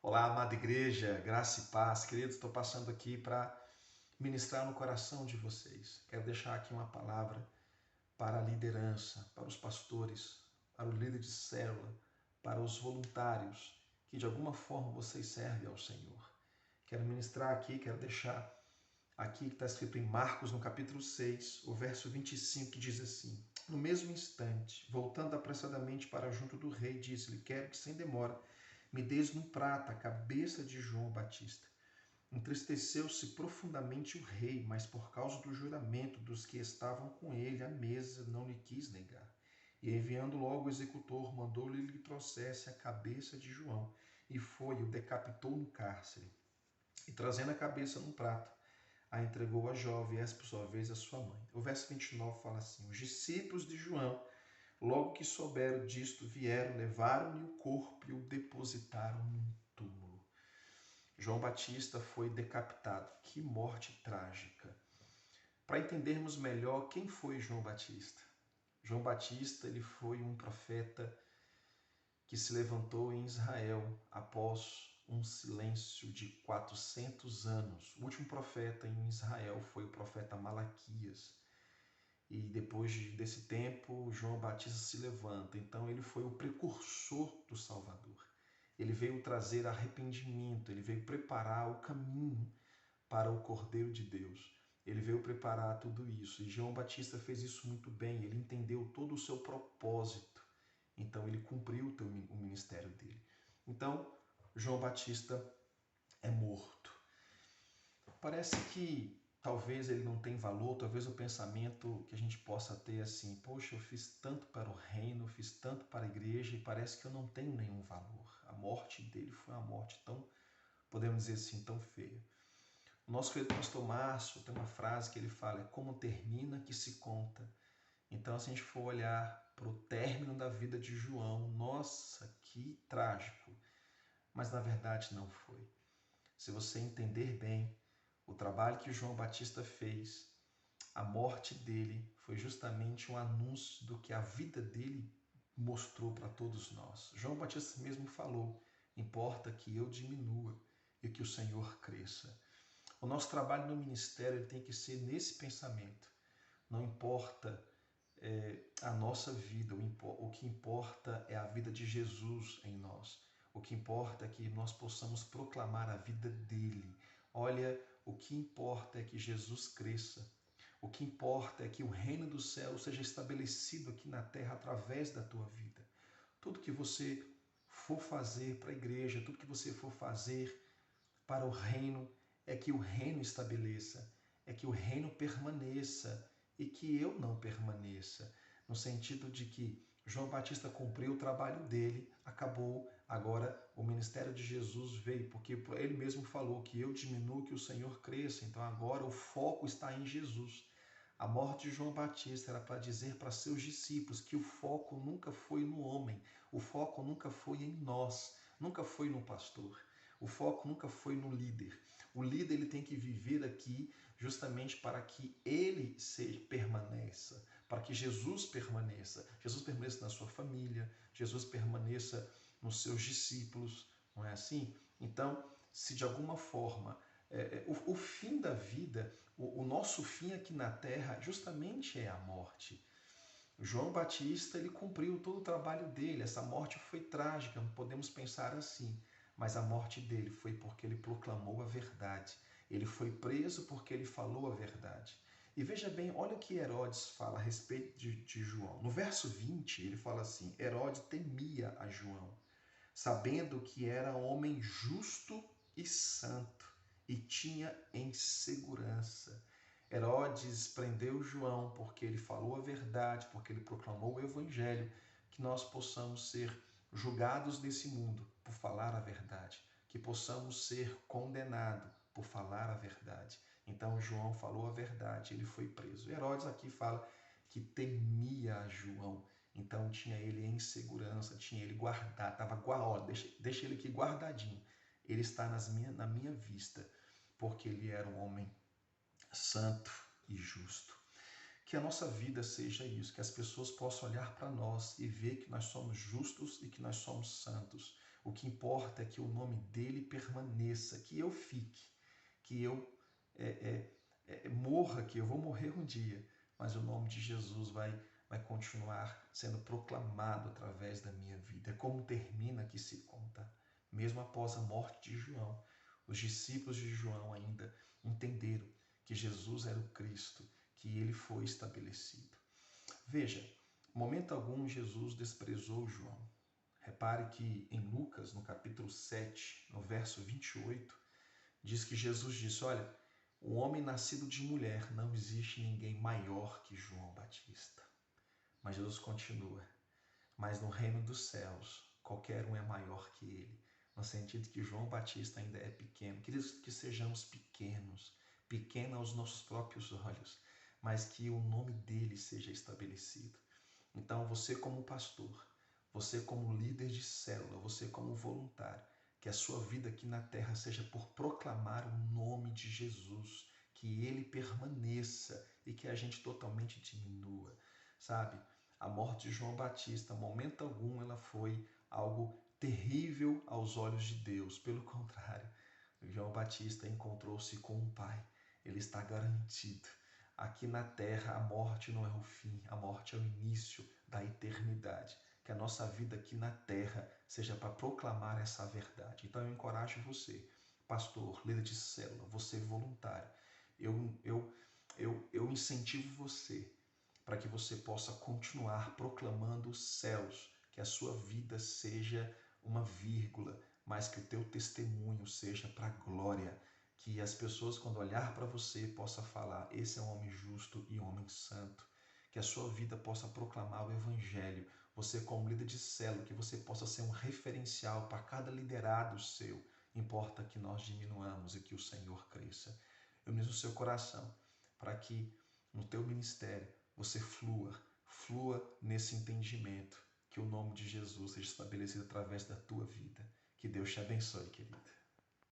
Olá, amada igreja, graça e paz. Queridos, estou passando aqui para ministrar no coração de vocês. Quero deixar aqui uma palavra para a liderança, para os pastores, para o líder de célula, para os voluntários, que de alguma forma vocês servem ao Senhor. Quero ministrar aqui, quero deixar aqui que está escrito em Marcos, no capítulo 6, o verso 25, que diz assim: No mesmo instante, voltando apressadamente para junto do rei, disse-lhe: Quero que sem demora me des num prato a cabeça de João Batista. Entristeceu-se profundamente o rei, mas por causa do juramento dos que estavam com ele à mesa, não lhe quis negar. E enviando logo o executor, mandou-lhe que trouxesse a cabeça de João, e foi e o decapitou no cárcere. E trazendo a cabeça num prato, a entregou à jovem, e essa por sua vez a sua mãe. O verso 29 fala assim: Os discípulos de João, logo que souberam disto, vieram, levaram-lhe o corpo e o depositaram num túmulo. João Batista foi decapitado. Que morte trágica. Para entendermos melhor quem foi João Batista. João Batista, ele foi um profeta que se levantou em Israel após um silêncio de 400 anos. O último profeta em Israel foi o profeta Malaquias. E depois desse tempo, João Batista se levanta. Então ele foi o precursor do Salvador. Ele veio trazer arrependimento, ele veio preparar o caminho para o Cordeiro de Deus. Ele veio preparar tudo isso. E João Batista fez isso muito bem. Ele entendeu todo o seu propósito. Então ele cumpriu o ministério dele. Então, João Batista é morto. Parece que talvez ele não tenha valor, talvez o pensamento que a gente possa ter assim: poxa, eu fiz tanto para o reino, fiz tanto para a igreja e parece que eu não tenho nenhum valor. A morte dele foi uma morte tão, podemos dizer assim, tão feia. O nosso querido pastor Márcio tem uma frase que ele fala: é como termina que se conta. Então, se a gente for olhar para o término da vida de João, nossa, que trágico. Mas na verdade não foi. Se você entender bem o trabalho que João Batista fez, a morte dele foi justamente um anúncio do que a vida dele mostrou para todos nós. João Batista mesmo falou: importa que eu diminua e que o Senhor cresça. O nosso trabalho no ministério ele tem que ser nesse pensamento. Não importa a nossa vida, o que importa é a vida de Jesus em nós. O que importa é que nós possamos proclamar a vida dele. Olha, o que importa é que Jesus cresça. O que importa é que o reino do céu seja estabelecido aqui na terra através da tua vida. Tudo que você for fazer para a igreja, tudo que você for fazer para o reino, é que o reino estabeleça, é que o reino permaneça e que eu não permaneça. No sentido de que João Batista cumpriu o trabalho dele, acabou, agora o ministério de Jesus veio, porque ele mesmo falou que eu diminuo, que o Senhor cresça. Então agora o foco está em Jesus. A morte de João Batista era para dizer para seus discípulos que o foco nunca foi no homem, o foco nunca foi em nós, nunca foi no pastor. O foco nunca foi no líder. O líder ele tem que viver aqui justamente para que ele permaneça, para que Jesus permaneça. Jesus permaneça na sua família, Jesus permaneça nos seus discípulos, não é assim? Então, se de alguma forma o fim da vida, o nosso fim aqui na terra justamente é a morte. João Batista ele cumpriu todo o trabalho dele. Essa morte foi trágica, não podemos pensar assim. Mas a morte dele foi porque ele proclamou a verdade. Ele foi preso porque ele falou a verdade. E veja bem, olha o que Herodes fala a respeito de João. No verso 20, ele fala assim: Herodes temia a João, sabendo que era homem justo e santo, e tinha em segurança. Herodes prendeu João porque ele falou a verdade, porque ele proclamou o evangelho, que nós possamos ser julgados nesse mundo por falar a verdade, que possamos ser condenados por falar a verdade. Então João falou a verdade, ele foi preso. Herodes aqui fala que temia a João, então tinha ele em segurança, tinha ele guardado, estava guardado, deixa ele aqui guardadinho. Ele está na minha vista, porque ele era um homem santo e justo. Que a nossa vida seja isso, que as pessoas possam olhar para nós e ver que nós somos justos e que nós somos santos. O que importa é que o nome dele permaneça, que eu fique, que eu morra, que eu vou morrer um dia, mas o nome de Jesus vai continuar sendo proclamado através da minha vida. É como termina que se conta. Mesmo após a morte de João, os discípulos de João ainda entenderam que Jesus era o Cristo, que ele foi estabelecido. Veja, momento algum Jesus desprezou João. Repare que em Lucas, no capítulo 7, no verso 28, diz que Jesus disse: olha, o homem nascido de mulher, não existe ninguém maior que João Batista. Mas Jesus continua: mas no reino dos céus, qualquer um é maior que ele, no sentido que João Batista ainda é pequeno. Queridos, que sejamos pequenos, pequeno aos nossos próprios olhos, mas que o nome dele seja estabelecido. Então, você como pastor, você como líder de célula, você como voluntário, que a sua vida aqui na terra seja por proclamar o nome de Jesus, que ele permaneça e que a gente totalmente diminua, sabe? A morte de João Batista, momento algum, ela foi algo terrível aos olhos de Deus. Pelo contrário, João Batista encontrou-se com um pai. Ele está garantido. Aqui na terra, a morte não é o fim, a morte é o início da eternidade. Que a nossa vida aqui na terra seja para proclamar essa verdade. Então eu encorajo você, pastor, líder de célula, você voluntário. Eu incentivo você para que você possa continuar proclamando os céus, que a sua vida seja uma vírgula, mas que o teu testemunho seja para a glória, que as pessoas quando olhar para você possam falar: esse é um homem justo e um homem santo, que a sua vida possa proclamar o evangelho, você como líder de célula, que você possa ser um referencial para cada liderado seu, importa que nós diminuamos e que o Senhor cresça. Eu ministro o seu coração para que no teu ministério você flua nesse entendimento, que o nome de Jesus seja estabelecido através da tua vida. Que Deus te abençoe, querida.